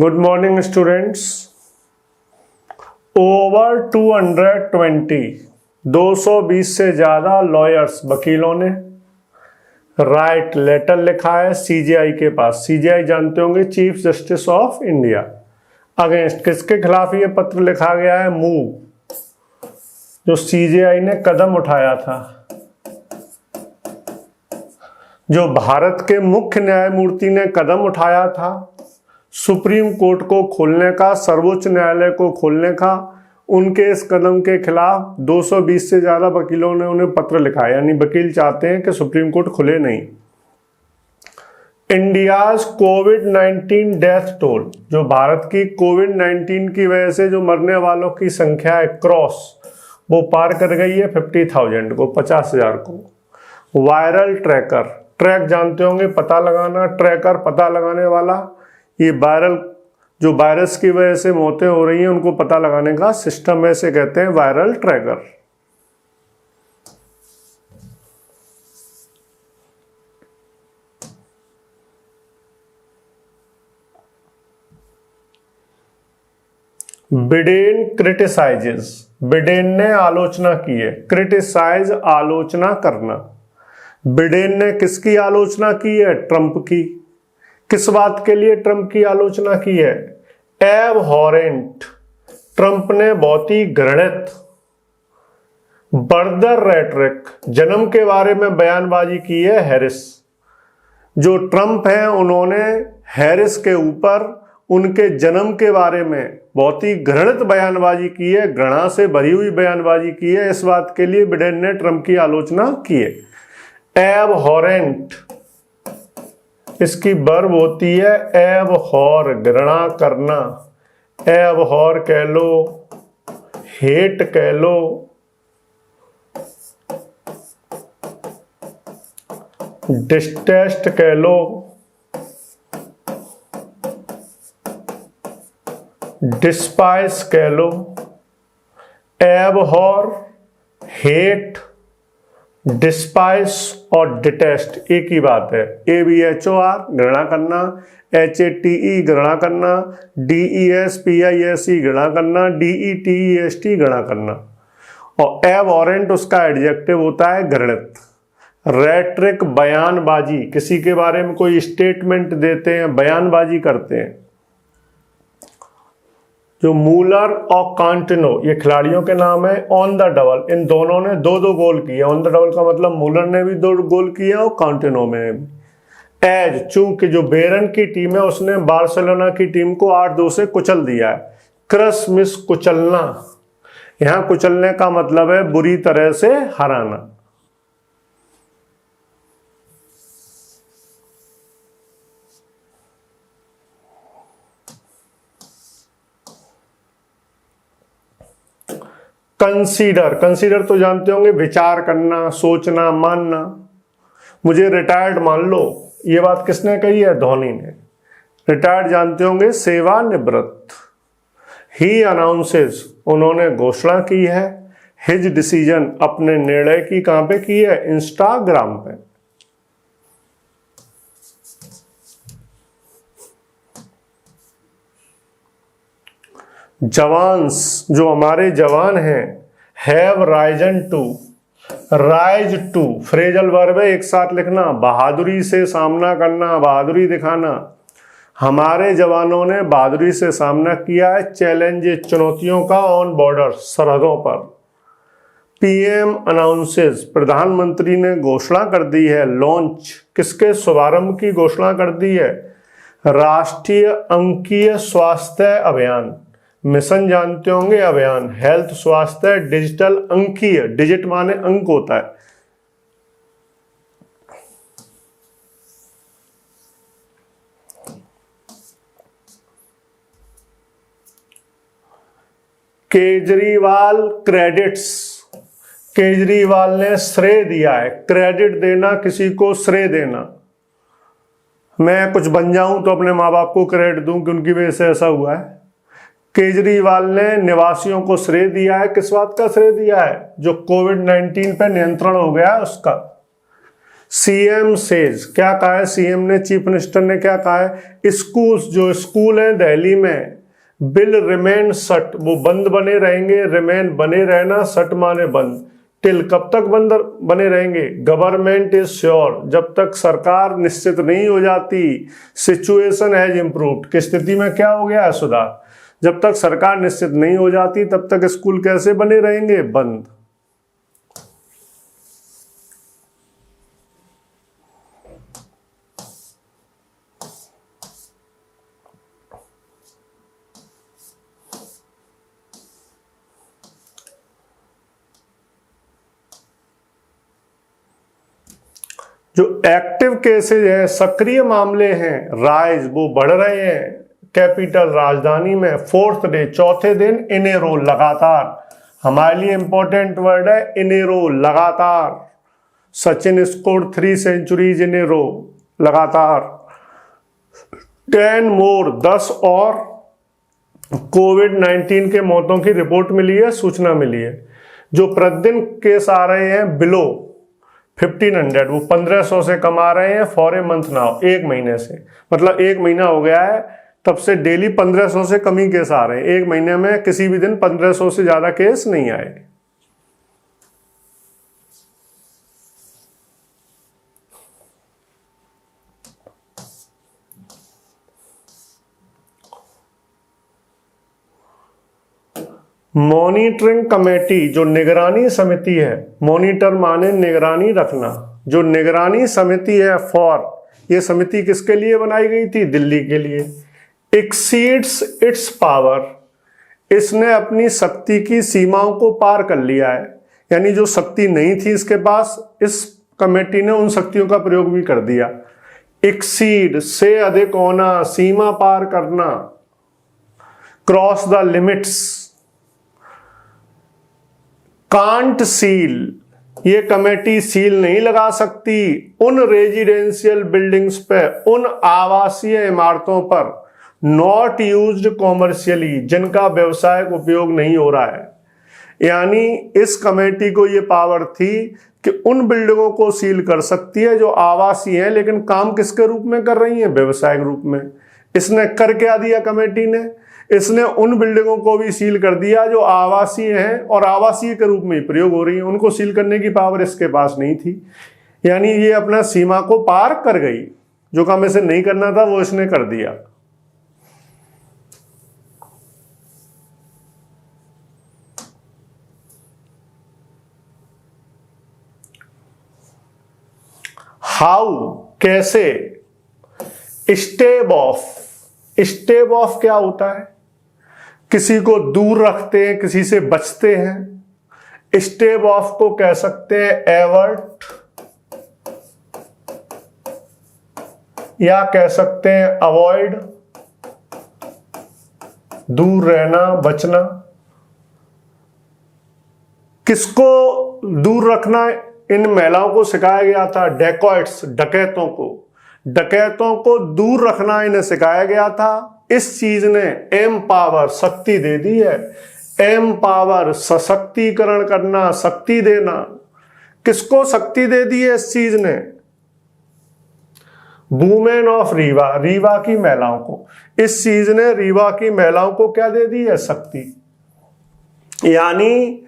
Good morning students. Over 220 से ज़्यादा lawyers वकीलों ने राइट लेटर लिखा है सीजेआई के पास। सीजेआई जानते होंगे, chief justice of India. Against किसके खिलाफ ये पत्र लिखा गया है? मूव, जो सीजेआई ने कदम उठाया था, जो भारत के मुख्य न्यायमूर्ति ने कदम उठाया था सुप्रीम कोर्ट को खोलने का, सर्वोच्च न्यायालय को खोलने का। उनके इस कदम के खिलाफ 220 से ज्यादा वकीलों ने उन्हें पत्र लिखा है। यानी वकील चाहते हैं कि सुप्रीम कोर्ट खुले नहीं। इंडियाज कोविड-19 डेथ टोल, जो भारत की कोविड-19 की वजह से जो मरने वालों की संख्या है क्रॉस, वो पार कर गई है 50,000 को, 50,000 को। वायरल ट्रैकर, ट्रैक जानते होंगे, पता लगाना, ट्रैकर पता लगाने वाला। ये वायरल, जो वायरस की वजह से मौतें हो रही हैं उनको पता लगाने का सिस्टम है, इसे कहते हैं viral tracker. Biden criticises, Biden ने आलोचना की है। क्रिटिसाइज आलोचना करना। बिडेन ने किसकी आलोचना की है? ट्रंप की। किस बात के लिए ट्रंप की आलोचना की है? एबहॉरेंट, ट्रंप ने बहुत ही घृणित बर्दर रेटरिक, जन्म के बारे में बयानबाजी की है हैरिस। जो ट्रंप हैं उन्होंने हैरिस के ऊपर उनके जन्म के बारे में बहुत ही घृणित बयानबाजी की है, घृणा से भरी हुई बयानबाजी की है। इस बात के लिए बिडेन ने ट्रंप की आलोचना की है। एबहॉरेंट, इसकी वर्ब होती है एबहॉर, घृणा करना। एबहॉर कह लो, हेट कह लो, डिस्टेस्ट कह लो, डिस्पाइस कह लो। एबहॉर, हेट, डिस्पाइस और डिटेस्ट एक ही बात है। ABHOR घृणा करना, HATE घृणा करना, DESPISE घृणा करना, DETEST घृणा करना। और एबहॉरेंट उसका एडजेक्टिव होता है घृणित। रेट्रिक, बयानबाजी, किसी के बारे में कोई स्टेटमेंट देते हैं, बयानबाजी करते हैं। जो मूलर और कांटिनो, ये खिलाड़ियों के नाम है। ऑन द डबल, इन दोनों ने 2-2 गोल किए। ऑन द डबल का मतलब मूलर ने भी 2 गोल किए और कांटिनो में भी। एज, चूंकि जो बेरन की टीम है उसने बार्सिलोना की टीम को 8-2 से कुचल दिया है। क्रश मिस, कुचलना। यहां कुचलने का मतलब है बुरी तरह से हराना। कंसीडर, कंसीडर तो जानते होंगे, विचार करना, सोचना, मानना। मुझे रिटायर्ड मान लो, ये बात किसने कही है? धोनी ने। रिटायर्ड जानते होंगे, सेवानिवृत्त। ही अनाउंसेस, उन्होंने घोषणा की है। हिज डिसीजन, अपने निर्णय की कहां पे की है? इंस्टाग्राम पे। जवान्स, जो हमारे जवान हैं, have risen to, rise to phrasal verb है, एक साथ लिखना। बहादुरी से सामना करना, बहादुरी दिखाना। हमारे जवानों ने बहादुरी से सामना किया है चैलेंज, चुनौतियों का, ऑन बॉर्डर, सरहदों पर। PM अनाउंसेस, प्रधानमंत्री ने घोषणा कर दी है। लॉन्च, किसके शुभारंभ की घोषणा कर दी है? राष्ट्रीय अंकीय स्वास्थ्य अभियान। मिशन जानते होंगे, अभियान। हेल्थ, स्वास्थ्य, डिजिटल, अंकीय, डिजिट माने अंक होता है। केजरीवाल क्रेडिट्स, केजरीवाल ने श्रेय दिया है। क्रेडिट देना, किसी को श्रेय देना। मैं कुछ बन जाऊं तो अपने माँ बाप को क्रेडिट दूं कि उनकी वजह से ऐसा हुआ है। केजरीवाल ने निवासियों को श्रेय दिया है। किस बात का श्रेय दिया है? जो कोविड-19 पर नियंत्रण हो गया उसका। सीएम सेज, क्या कहा है सीएम ने, चीफ मिनिस्टर ने क्या कहा है, स्कूल्स, जो स्कूल हैं दिल्ली में, विल रिमेन शट, वो बंद बने रहेंगे, रिमेन बने रहना, शट माने बंद, टिल कब तक बंद बने रहेंगे, गवर्नमेंट इज श्योर, जब तक सरकार निश्चित नहीं हो जाती, सिचुएशन हैज इम्प्रूव्ड, कि स्थिति में क्या हो गया है सुधार, जब तक सरकार निश्चित नहीं हो जाती तब तक स्कूल कैसे बने रहेंगे, बंद। जो एक्टिव केसेज हैं, सक्रिय मामले हैं, राइज, वो बढ़ रहे हैं कैपिटल राजधानी में, फोर्थ डे, चौथे दिन, इन ए रो, लगातार, हमारे लिए इंपॉर्टेंट वर्ड है इन ए रो, लगातार, सचिन स्कोर 3 सेंचुरीज इन ए रो, लगातार, 10 मोर, 10 और कोविड-19 के मौतों की रिपोर्ट मिली है, सूचना मिली है। जो प्रतिदिन केस आ रहे हैं बिलो 1500, वो 1500 से कम आ रहे हैं फॉर ए मंथ नाउ, एक महीने से, मतलब एक महीना हो गया है तब से डेली 1500 से कम ही केस आ रहे हैं, एक महीने में किसी भी दिन 1500 से ज्यादा केस नहीं आए। मॉनिटरिंग कमेटी, जो निगरानी समिति है, मॉनिटर माने निगरानी रखना, जो निगरानी समिति है फॉर, ये समिति किसके लिए बनाई गई थी, दिल्ली के लिए, एक्सीड्स इट्स पावर, इसने अपनी शक्ति की सीमाओं को पार कर लिया है, यानी जो शक्ति नहीं थी इसके पास, इस कमेटी ने उन शक्तियों का प्रयोग भी कर दिया। एक्सीड से अधिक होना, सीमा पार करना, cross the limits, can't seal, ये कमेटी सील नहीं लगा सकती उन रेजिडेंशियल बिल्डिंग्स पे, उन आवासीय इमारतों पर, नॉट यूज्ड कॉमर्शियली, जिनका व्यवसायिक उपयोग नहीं हो रहा है। यानी इस कमेटी को ये पावर थी कि उन बिल्डिंगों को सील कर सकती है जो आवासीय हैं, लेकिन काम किसके रूप में कर रही हैं, व्यवसायिक रूप में। इसने कर क्या दिया कमेटी ने, इसने उन बिल्डिंगों को भी सील कर दिया जो आवासीय हैं और आवासीय के रूप में ही प्रयोग हो रही हैं, उनको सील करने की पावर इसके पास नहीं थी। यानी ये अपना सीमा को पार कर गई, जो काम इसे नहीं करना था वो इसने कर दिया। हाउ, कैसे, स्टेव ऑफ क्या होता है, किसी को दूर रखते हैं, किसी से बचते हैं, स्टेव ऑफ को कह सकते हैं एवर्ट, या कह सकते हैं अवॉइड, दूर रहना, बचना। किसको दूर रखना इन महिलाओं को सिखाया गया था, डेकॉइट्स, डकैतों को दूर रखना इन्हें सिखाया गया था। इस चीज ने एम पावर, शक्ति दे दी है, एम पावर, सशक्तिकरण करना, शक्ति देना। किसको शक्ति दे दी है इस चीज ने, वुमेन ऑफ रीवा, रीवा की महिलाओं को। इस चीज ने रीवा की महिलाओं को क्या दे दी है, शक्ति। यानी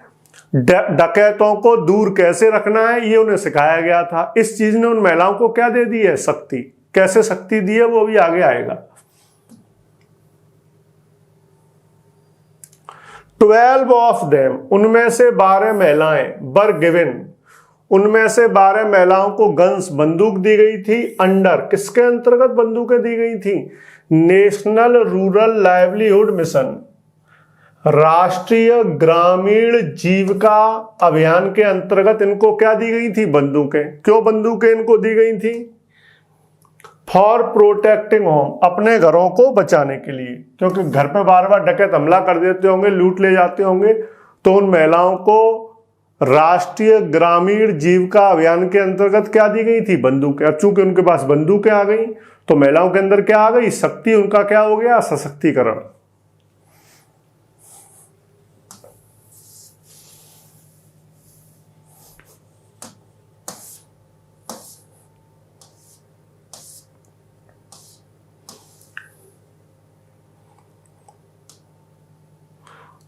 डकैतों को दूर कैसे रखना है ये उन्हें सिखाया गया था। इस चीज ने उन महिलाओं को क्या दे दी है, शक्ति। कैसे शक्ति दी है वो भी आगे आएगा। 12 ऑफ देम, उनमें से 12 महिलाएं, वर गिवन, उनमें से 12 महिलाओं को गन्स, बंदूक दी गई थी, अंडर, किसके अंतर्गत बंदूकें दी गई थी, नेशनल रूरल लाइवलीहुड मिशन, राष्ट्रीय ग्रामीण जीविका अभियान के अंतर्गत इनको क्या दी गई थी, बंदूकें। क्यों बंदूकें इनको दी गई थी, फॉर प्रोटेक्टिंग होम, अपने घरों को बचाने के लिए, क्योंकि घर पे बार बार डकैत हमला कर देते होंगे, लूट ले जाते होंगे, तो उन महिलाओं को राष्ट्रीय ग्रामीण जीविका अभियान के अंतर्गत क्या दी गई थी, बंदूकें। अब चूंकि उनके पास बंदूकें आ गई तो महिलाओं के अंदर क्या आ गई, शक्ति, उनका क्या हो गया, सशक्तिकरण।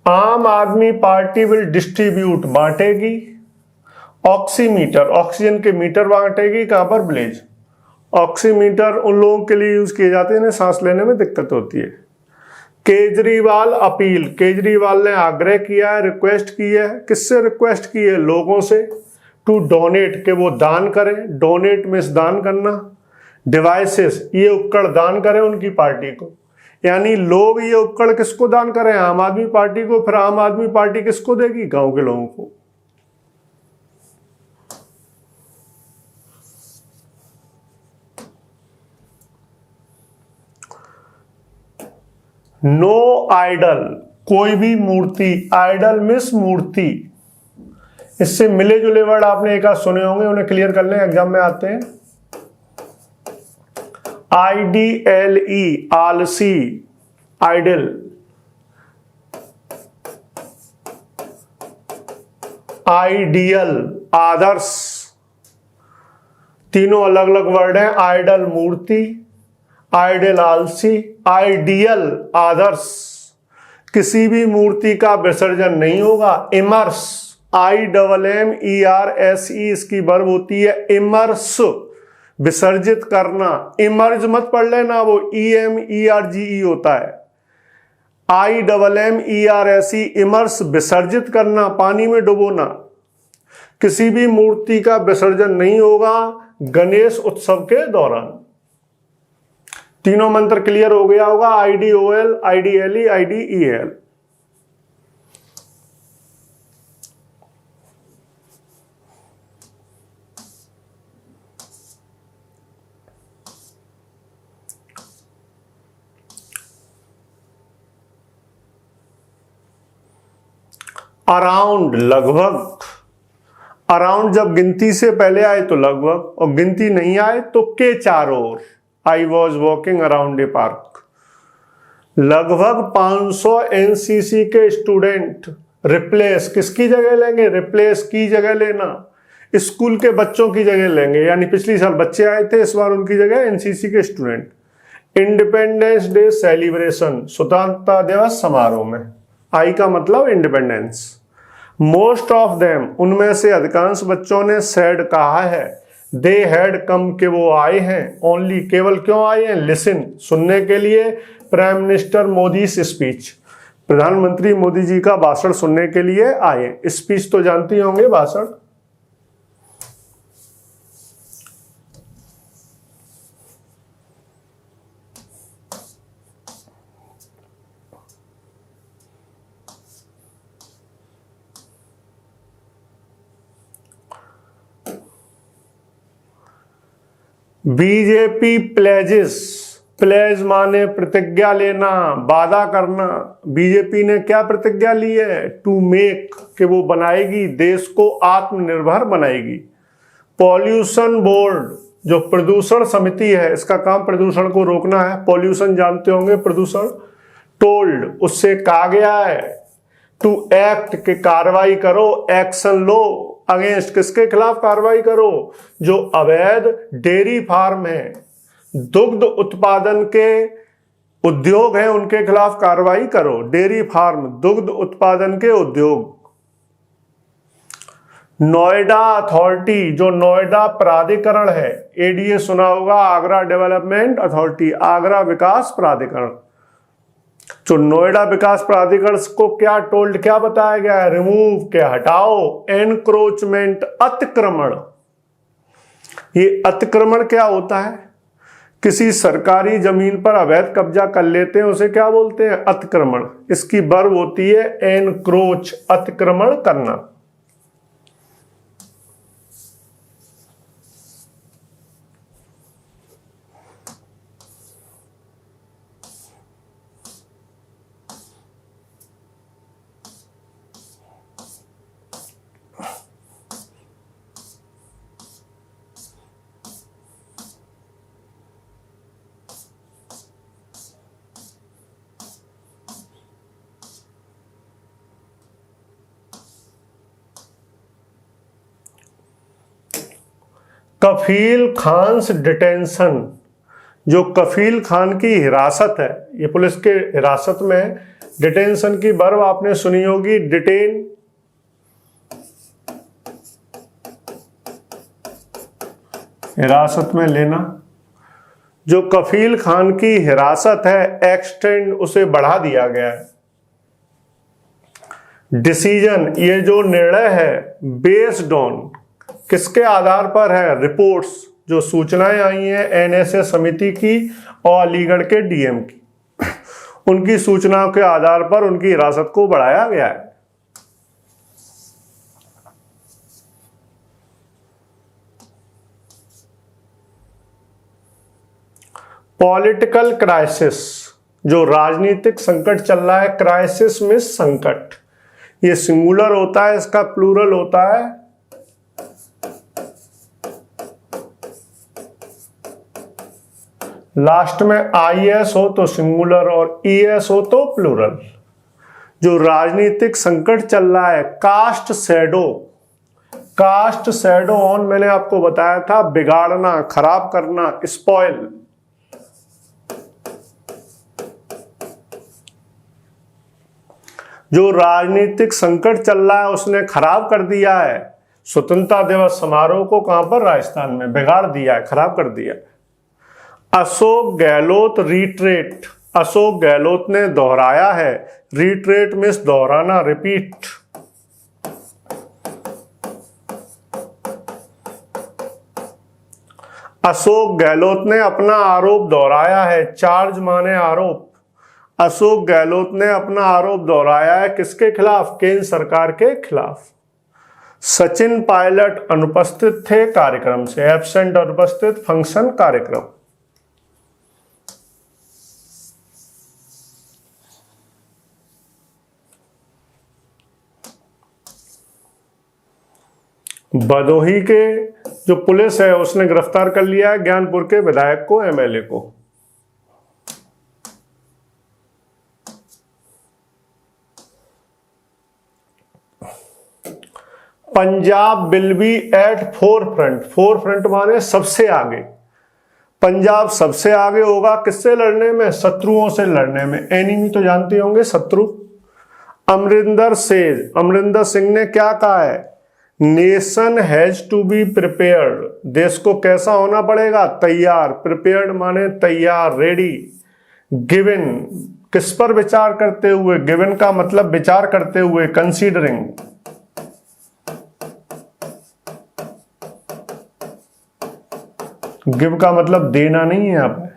आम आदमी पार्टी विल डिस्ट्रीब्यूट, बांटेगी। ऑक्सीमीटर, ऑक्सीजन के मीटर बांटेगी। कहां पर? विलेज। ऑक्सीमीटर उन लोगों के लिए यूज किए जाते हैं जिन्हें सांस लेने में दिक्कत होती है। केजरीवाल अपील, केजरीवाल ने आग्रह किया है, रिक्वेस्ट की है। किससे रिक्वेस्ट की है? लोगों से। टू डोनेट, के वो दान करें। डोनेट मींस दान करना। डिवाइसेस, ये उपकरण दान करें उनकी पार्टी को। यानी लोग ये उपकरण किसको दान करें? आम आदमी पार्टी को। फिर आम आदमी पार्टी किसको देगी? गांव के लोगों को। नो आइडल, कोई भी मूर्ति। आइडल मिस मूर्ति। इससे मिले जुले वर्ड आपने एक आध सुने होंगे, उन्हें क्लियर कर लें, एग्जाम में आते हैं। IDLE, आलसी। आइडल, आइडियल, आदर्श। तीनों अलग अलग वर्ड हैं। आइडल मूर्ति, आइडियल आलसी, आइडियल आदर्श। किसी भी मूर्ति का विसर्जन नहीं होगा। इमर्स, IMMERSE, इसकी वर्ब होती है इमर्स, विसर्जित करना। इमर्ज मत पढ़ लेना, वो EMERGE होता है। IMMERSE, इमर्स, विसर्जित करना, पानी में डुबोना। किसी भी मूर्ति का विसर्जन नहीं होगा गणेश उत्सव के दौरान। तीनों मंत्र क्लियर हो गया होगा। IDOL, IDLE, IDEL। अराउंड, लगभग। अराउंड जब गिनती से पहले आए तो लगभग, और गिनती नहीं आए तो के चारों ओर। I was walking around a park। लगभग 500 NCC के स्टूडेंट रिप्लेस, किसकी जगह लेंगे? रिप्लेस की जगह लेना, स्कूल के बच्चों की जगह लेंगे। यानी पिछली साल बच्चे आए थे, इस बार उनकी जगह NCC के स्टूडेंट। इंडिपेंडेंस डे सेलिब्रेशन, स्वतंत्रता दिवस समारोह में। आई का मतलब इंडिपेंडेंस। मोस्ट ऑफ देम, उनमें से अधिकांश बच्चों ने सेड, कहा है। दे हैड कम, के वो आए हैं। ओनली, केवल क्यों आए हैं? लिसन, सुनने के लिए। प्राइम मिनिस्टर मोदी स्पीच, प्रधानमंत्री मोदी जी का भाषण सुनने के लिए आए। स्पीच तो जानती होंगे, भाषण। बीजेपी प्लेजेस, प्लेज माने प्रतिज्ञा लेना, वादा करना। बीजेपी ने क्या प्रतिज्ञा ली है? टू मेक, कि वो बनाएगी, देश को आत्मनिर्भर बनाएगी। पॉल्यूशन बोर्ड, जो प्रदूषण समिति है, इसका काम प्रदूषण को रोकना है। पॉल्यूशन जानते होंगे, प्रदूषण। टोल्ड, उससे कहा गया है। टू एक्ट, के कार्रवाई करो, एक्शन लो। अगेंस्ट, किसके खिलाफ कार्रवाई करो? जो अवैध डेयरी फार्म है, दुग्ध उत्पादन के उद्योग हैं, उनके खिलाफ कार्रवाई करो। डेयरी फार्म, दुग्ध उत्पादन के उद्योग। नोएडा अथॉरिटी, जो नोएडा प्राधिकरण है, ADA सुना होगा, आगरा डेवलपमेंट अथॉरिटी, आगरा विकास प्राधिकरण। जो नोएडा विकास प्राधिकरण को क्या टोल्ड, क्या बताया गया है? रिमूव, के हटाओ। एनक्रोचमेंट, अतिक्रमण। ये अतिक्रमण क्या होता है? किसी सरकारी जमीन पर अवैध कब्जा कर लेते हैं, उसे क्या बोलते हैं? अतिक्रमण। इसकी वर्ब होती है एनक्रोच, अतिक्रमण करना। कफील खान्स डिटेंशन, जो कफील खान की हिरासत है, ये पुलिस के हिरासत में डिटेंशन की वर्ब आपने सुनी होगी, डिटेन। हिरासत में लेना। जो कफील खान की हिरासत है, एक्सटेंड, उसे बढ़ा दिया गया है। डिसीजन, ये जो निर्णय है, बेस्ड ऑन, किसके आधार पर है, रिपोर्ट्स, जो सूचनाएं आई हैं एनएसए समिति की और अलीगढ़ के डीएम की, उनकी सूचनाओं के आधार पर उनकी हिरासत को बढ़ाया गया है। पॉलिटिकल क्राइसिस, जो राजनीतिक संकट चल रहा है, क्राइसिस में संकट, ये सिंगुलर होता है, इसका प्लूरल होता है लास्ट में आईएस हो तो सिंगुलर और ईएस हो तो प्लूरल। जो राजनीतिक संकट चल रहा है, cast shadow, cast shadow on, मैंने आपको बताया था, बिगाड़ना, खराब करना, स्पॉइल। जो राजनीतिक संकट चल रहा है उसने खराब कर दिया है स्वतंत्रता दिवस समारोह को, कहां पर, राजस्थान में, बिगाड़ दिया है, खराब कर दिया है। अशोक गहलोत रिट्रेट, अशोक गहलोत ने दोहराया है, रिट्रेट मीन्स दोहराना, रिपीट। अशोक गहलोत ने अपना आरोप दोहराया है, चार्ज माने आरोप। अशोक गहलोत ने अपना आरोप दोहराया है, किसके खिलाफ, केंद्र सरकार के खिलाफ। सचिन पायलट अनुपस्थित थे कार्यक्रम से, एब्सेंट, अनुपस्थित, फंक्शन, कार्यक्रम। भदोही के जो पुलिस है उसने गिरफ्तार कर लिया है ज्ञानपुर के विधायक को, एमएलए को। Punjab will be at forefront, forefront माने सबसे आगे। पंजाब सबसे आगे होगा किससे लड़ने में, शत्रुओं से लड़ने में। एनिमी तो जानते होंगे, शत्रु। अमरिंदर सेज, अमरिंदर सिंह ने क्या कहा है, nation has to be prepared, देश को कैसा होना पड़ेगा, तैयार। प्रिपेयर्ड माने तैयार, रेडी। गिवन, किस पर विचार करते हुए, गिवन का मतलब विचार करते हुए, कंसीडरिंग। गिव का मतलब देना नहीं है यहाँ पे।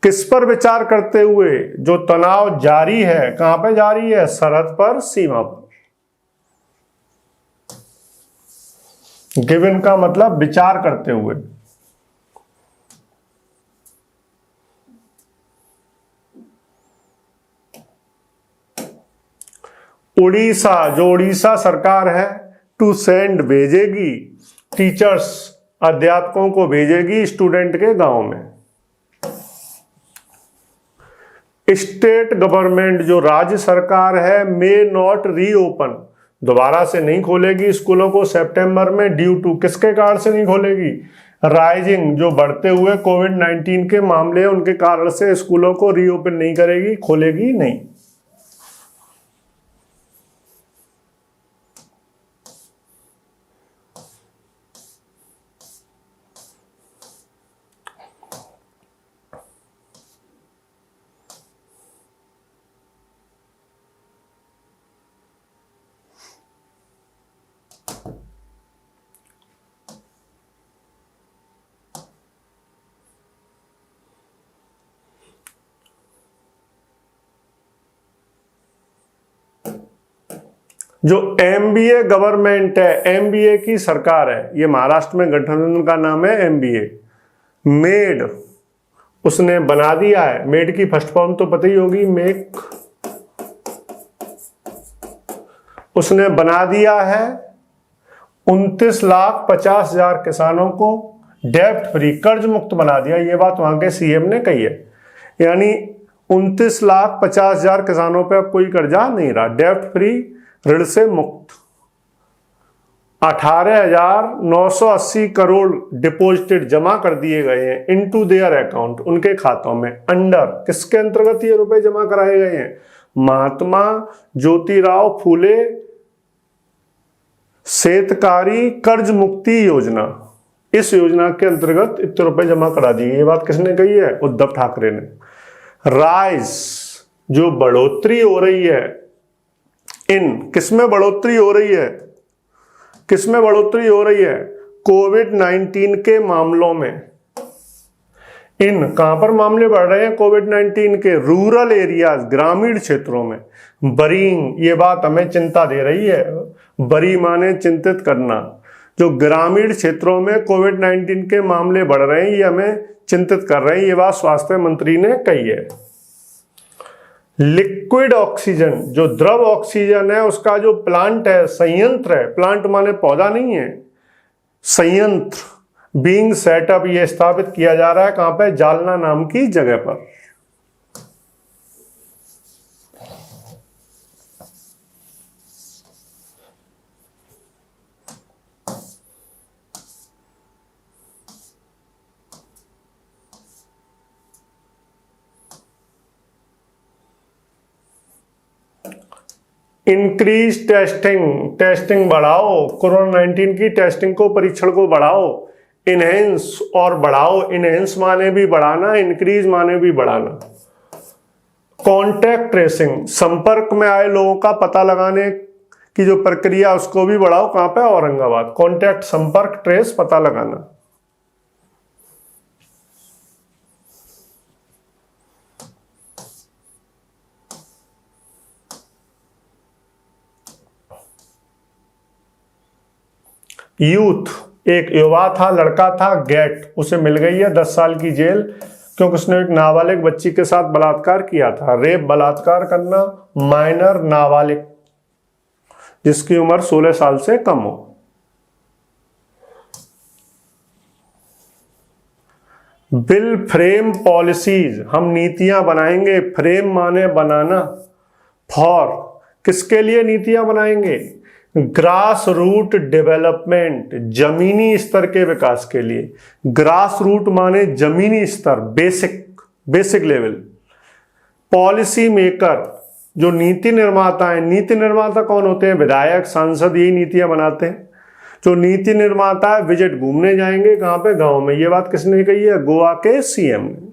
किस पर विचार करते हुए, जो तनाव जारी है, कहां पे जारी है, सरहद पर, सीमा पर। गिवन का मतलब विचार करते हुए। उड़ीसा, जो उड़ीसा सरकार है, टू सेंड, भेजेगी, टीचर्स, अध्यापकों को भेजेगी स्टूडेंट के गांव में। स्टेट गवर्नमेंट, जो राज्य सरकार है, मे नॉट रीओपन, दोबारा से नहीं खोलेगी स्कूलों को सितंबर में, ड्यू टू, किसके कारण से नहीं खोलेगी, राइजिंग, जो बढ़ते हुए कोविड-19 के मामले, उनके कारण से स्कूलों को रीओपन नहीं करेगी, खोलेगी नहीं। जो एमबीए गवर्नमेंट है, एमबीए की सरकार है, ये महाराष्ट्र में गठबंधन का नाम है एमबीए। मेड, उसने बना दिया है, मेड की फर्स्ट फॉर्म तो पता ही होगी, मेक। उसने बना दिया है 29,50,000 किसानों को डेप्ट फ्री, कर्ज मुक्त बना दिया। ये बात वहां के सीएम ने कही है, यानी 29,50,000 किसानों पे अब कोई कर्जा नहीं रहा, डेप्ट फ्री, ऋण से मुक्त। 18,980 करोड़ डिपॉजिटेड, जमा कर दिए गए हैं, इनटू देयर अकाउंट, उनके खातों में। अंडर, किसके अंतर्गत ये रुपए जमा कराए गए हैं, महात्मा ज्योतिराव फूले शेतकारी कर्ज मुक्ति योजना। इस योजना के अंतर्गत इतने रुपए जमा करा दिए। ये बात किसने कही है? उद्धव ठाकरे ने। राइज, जो बढ़ोतरी हो रही है इन, किसमें बढ़ोतरी हो रही है? किसमें बढ़ोतरी हो रही है? कोविड-19 के मामलों में। इन कहां पर मामले बढ़ रहे हैं कोविड-19 के? रूरल एरियाज, ग्रामीण क्षेत्रों में। बरीइंग, ये बात हमें चिंता दे रही है। बरी माने चिंतित करना। जो ग्रामीण क्षेत्रों में कोविड-19 के मामले बढ़ रहे हैं, ये हमें चिंतित कर रहे हैं। ये बात स्वास्थ्य मंत्री ने कही है। लिक्विड ऑक्सीजन, जो द्रव ऑक्सीजन है उसका जो प्लांट है, संयंत्र है, प्लांट माने पौधा नहीं है, संयंत्र बीइंग सेटअप, ये स्थापित किया जा रहा है। कहां पे? जालना नाम की जगह पर। इंक्रीज टेस्टिंग, टेस्टिंग बढ़ाओ। कोरोना 19 की टेस्टिंग को, परीक्षण को बढ़ाओ। इनहेंस और बढ़ाओ। इनहेंस माने भी बढ़ाना, इंक्रीज माने भी बढ़ाना। कॉन्टैक्ट ट्रेसिंग, संपर्क में आए लोगों का पता लगाने की जो प्रक्रिया उसको भी बढ़ाओ। कहां पे? औरंगाबाद। कॉन्टैक्ट, संपर्क, ट्रेस, पता लगाना। यूथ, एक युवा था, लड़का था, गेट, उसे मिल गई है 10 साल की जेल, क्योंकि उसने एक नाबालिग बच्ची के साथ बलात्कार किया था। रेप, बलात्कार करना, माइनर, नाबालिग जिसकी उम्र 16 साल से कम हो। बिल फ्रेम पॉलिसीज, हम नीतियां बनाएंगे। फ्रेम माने बनाना। फॉर, किसके लिए नीतियां बनाएंगे? ग्रास रूट डेवलपमेंट, जमीनी स्तर के विकास के लिए। ग्रास रूट माने जमीनी स्तर, बेसिक लेवल। पॉलिसी मेकर, जो नीति निर्माता है। नीति निर्माता कौन होते हैं? विधायक, सांसद, यही नीतियां बनाते हैं। जो नीति निर्माता है, विजिट, घूमने जाएंगे। कहां पे? गांव में। ये बात किसने कही है? गोवा के सीएम ने।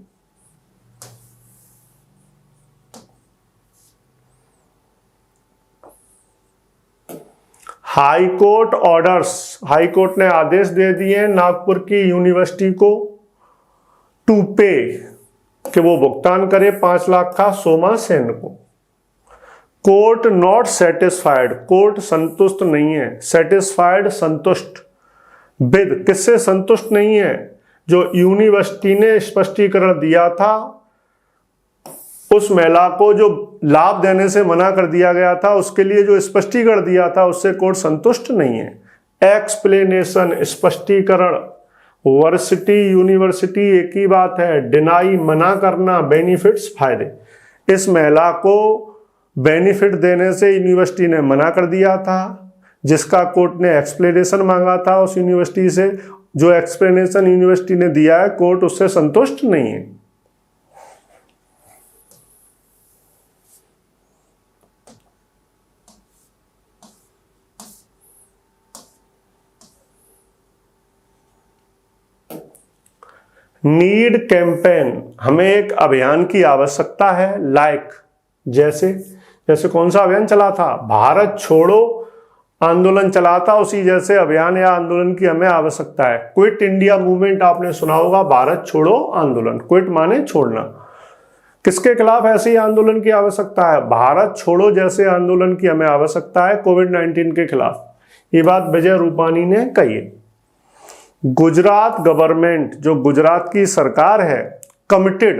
High court orders, high court ने आदेश दे दिए नागपुर की यूनिवर्सिटी को टू पे, कि वो भुगतान करे 5 लाख का सोमा सेन को। कोर्ट नॉट सेटिस्फाइड, कोर्ट संतुष्ट नहीं है। सेटिस्फाइड, संतुष्ट। विद, किससे संतुष्ट नहीं है? जो यूनिवर्सिटी ने स्पष्टीकरण दिया था, उस महिला को जो लाभ देने से मना कर दिया गया था, उसके लिए जो स्पष्टीकरण दिया था, उससे कोर्ट संतुष्ट नहीं है। एक्सप्लेनेशन, स्पष्टीकरण। वर्सिटी, यूनिवर्सिटी एक ही बात है। डिनाई, मना करना। बेनिफिट्स, फायदे। इस महिला को बेनिफिट देने से यूनिवर्सिटी ने मना कर दिया था, जिसका कोर्ट ने एक्सप्लेनेशन मांगा था उस यूनिवर्सिटी से। जो एक्सप्लेनेशन यूनिवर्सिटी ने दिया है, कोर्ट उससे संतुष्ट नहीं है। नीड कैंपेन, हमें एक अभियान की आवश्यकता है। लाइक, जैसे कौन सा अभियान चला था? भारत छोड़ो आंदोलन चला था, उसी जैसे अभियान या आंदोलन की हमें आवश्यकता है। क्विट इंडिया मूवमेंट आपने सुना होगा, भारत छोड़ो आंदोलन। क्विट माने छोड़ना। किसके खिलाफ ऐसे ही आंदोलन की आवश्यकता है? भारत छोड़ो जैसे आंदोलन की हमें आवश्यकता है कोविड-19 के खिलाफ। ये बात विजय रूपानी ने कही है। गुजरात गवर्नमेंट, जो गुजरात की सरकार है, कमिटेड,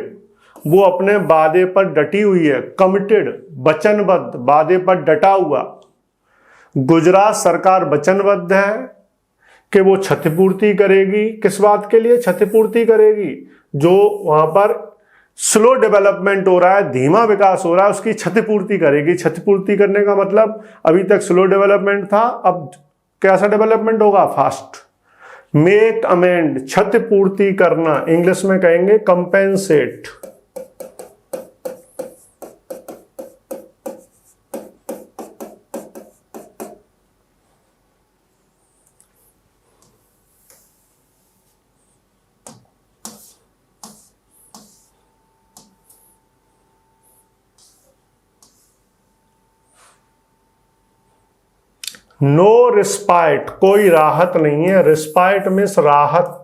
वो अपने वादे पर डटी हुई है। कमिटेड, वचनबद्ध, वादे पर डटा हुआ। गुजरात सरकार वचनबद्ध है कि वो क्षतिपूर्ति करेगी। किस बात के लिए क्षतिपूर्ति करेगी? जो वहां पर स्लो डेवलपमेंट हो रहा है, धीमा विकास हो रहा है, उसकी क्षतिपूर्ति करेगी। क्षतिपूर्ति करने का मतलब, अभी तक स्लो डेवलपमेंट था, अब कैसा डेवलपमेंट होगा? फास्ट। मेक अमेंड, क्षतिपूर्ति करना, इंग्लिश में कहेंगे कंपेंसेट। नो रिस्पाइट, कोई राहत नहीं है। रिस्पाइट मीन्स राहत।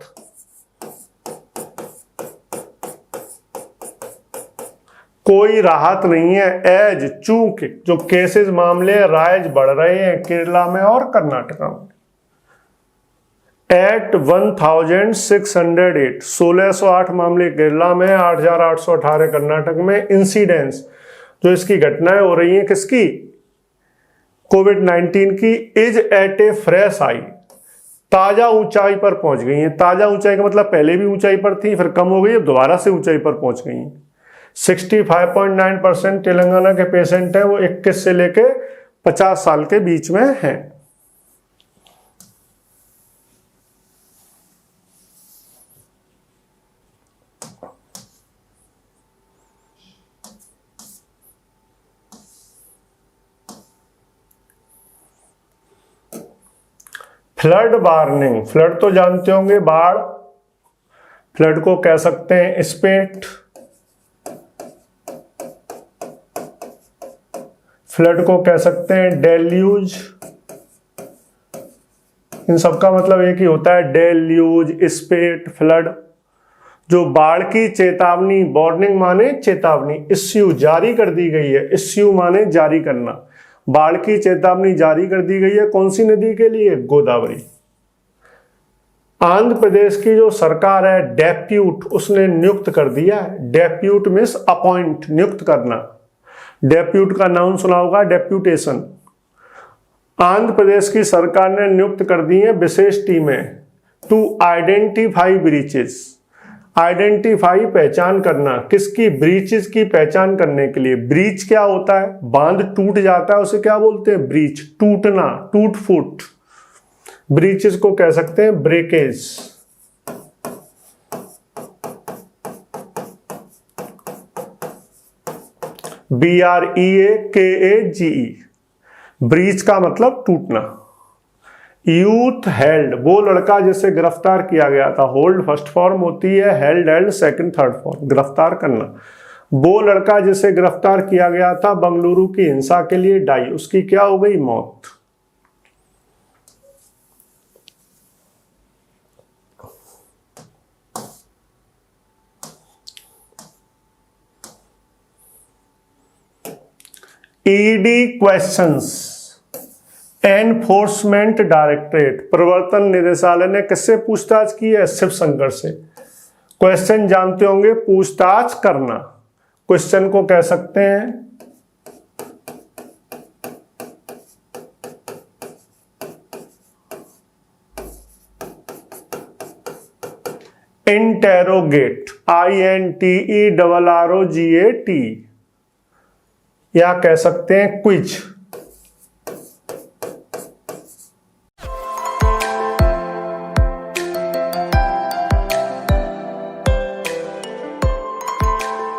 कोई राहत नहीं है। एज, चूंकि जो केसेस मामले राइज बढ़ रहे हैं केरला में और कर्नाटका में। एट 1608, 1608 मामले केरला में, 8818 कर्नाटक में। इंसिडेंस, जो इसकी घटनाएं हो रही हैं किसकी, कोविड-19 की, is at a fresh high, ताजा ऊंचाई पर पहुंच गई हैं। ताजा ऊंचाई का मतलब पहले भी ऊंचाई पर थी, फिर कम हो गई, दोबारा से ऊंचाई पर पहुंच गई हैं। 65.9% तेलंगाना के पेशेंट हैं वो 21 से लेके 50 साल के बीच में हैं। फ्लड वार्निंग, फ्लड तो जानते होंगे, बाढ़। फ्लड को कह सकते हैं स्पेट, फ्लड को कह सकते हैं डेल्यूज। इन सबका मतलब एक ही होता है, डेल्यूज, स्पेट, फ्लड। जो बाढ़ की चेतावनी, वार्निंग माने चेतावनी, इश्यू जारी कर दी गई है। इश्यू माने जारी करना। बाढ़ की चेतावनी जारी कर दी गई है कौन सी नदी के लिए, गोदावरी। आंध्र प्रदेश की जो सरकार है, डेप्यूट, उसने नियुक्त कर दिया है। डेप्यूट मीन्स अपॉइंट, नियुक्त करना। डेप्यूट का नाम सुना होगा, डेप्यूटेशन। आंध्र प्रदेश की सरकार ने नियुक्त कर दी है विशेष टीमें टू आइडेंटिफाई ब्रीचेस। आइडेंटिफाई, पहचान करना, किसकी, ब्रीचेस की पहचान करने के लिए। ब्रीच क्या होता है, बांध टूट जाता है उसे क्या बोलते हैं, ब्रीच, टूटना, टूट फूट। ब्रीचेस को कह सकते हैं ब्रेकेज। BREAKAGE, ब्रीच का मतलब टूटना। यूथ हेल्ड, वो लड़का जिसे गिरफ्तार किया गया था। होल्ड फर्स्ट फॉर्म होती है, held and second third form, गिरफ्तार करना। वो लड़का जिसे गिरफ्तार किया गया था बंगलुरु की हिंसा के लिए, डाई, उसकी क्या हो गई, मौत। ईडी क्वेश्चंस, एनफोर्समेंट डायरेक्टरेट, प्रवर्तन निदेशालय ने किससे पूछताछ की है, शिव शंकर से। क्वेश्चन जानते होंगे, पूछताछ करना। क्वेश्चन को कह सकते हैं इंटेरोगेट, INTERROGAT, या कह सकते हैं क्विज।